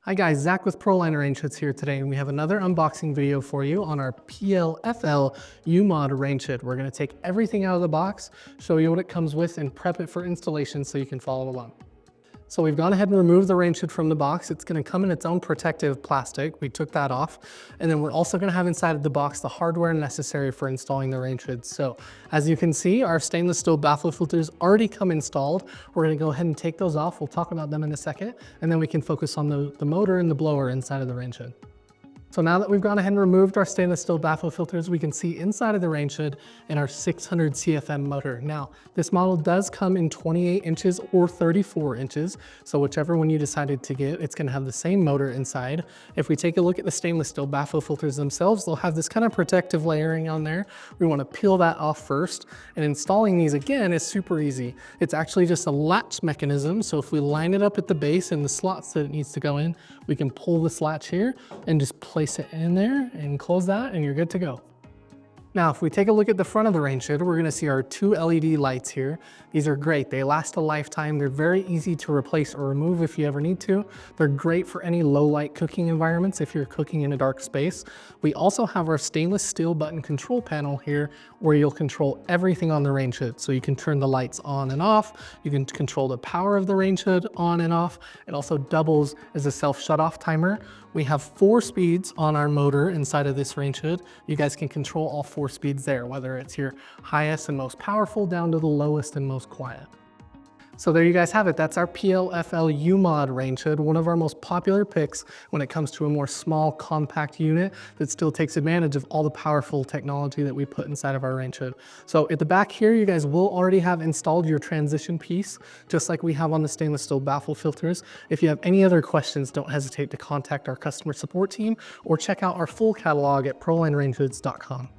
Hi guys, Zach with Proline range hoods here today, and we have another unboxing video for you on our PLFL UMOD range hood. We're going to take everything out of the box, show you what it comes with, and prep it for installation so you can follow along. So we've gone ahead and removed the range hood from the box. It's going to come in its own protective plastic. We took that off. And then we're also going to have inside of the box the hardware necessary for installing the range hood. So as you can see, our stainless steel baffle filters already come installed. We're going to go ahead and take those off. We'll talk about them in a second. And then we can focus on the motor and the blower inside of the range hood. So now that we've gone ahead and removed our stainless steel baffle filters, we can see inside of the range hood and our 600 CFM motor. Now, this model does come in 28 inches or 34 inches. So whichever one you decided to get, it's gonna have the same motor inside. If we take a look at the stainless steel baffle filters themselves, they'll have this kind of protective layering on there. We wanna peel that off first. And installing these again is super easy. It's actually just a latch mechanism. So if we line it up at the base and the slots that it needs to go in, we can pull this latch here and just place it in there and close that and you're good to go. Now, if we take a look at the front of the range hood, we're going to see our two LED lights here. These are great. They last a lifetime. They're very easy to replace or remove if you ever need to. They're great for any low light cooking environments if you're cooking in a dark space. We also have our stainless steel button control panel here where you'll control everything on the range hood. So you can turn the lights on and off. You can control the power of the range hood on and off. It also doubles as a self shut-off timer. We have 4 speeds on our motor inside of this range hood. You guys can control all 4 speeds there, whether it's your highest and most powerful down to the lowest and most quiet. So there you guys have it. That's our PLFL UMOD range hood, one of our most popular picks when it comes to a more small, compact unit that still takes advantage of all the powerful technology that we put inside of our range hood. So at the back here, you guys will already have installed your transition piece, just like we have on the stainless steel baffle filters. If you have any other questions, don't hesitate to contact our customer support team or check out our full catalog at prolinerangehoods.com.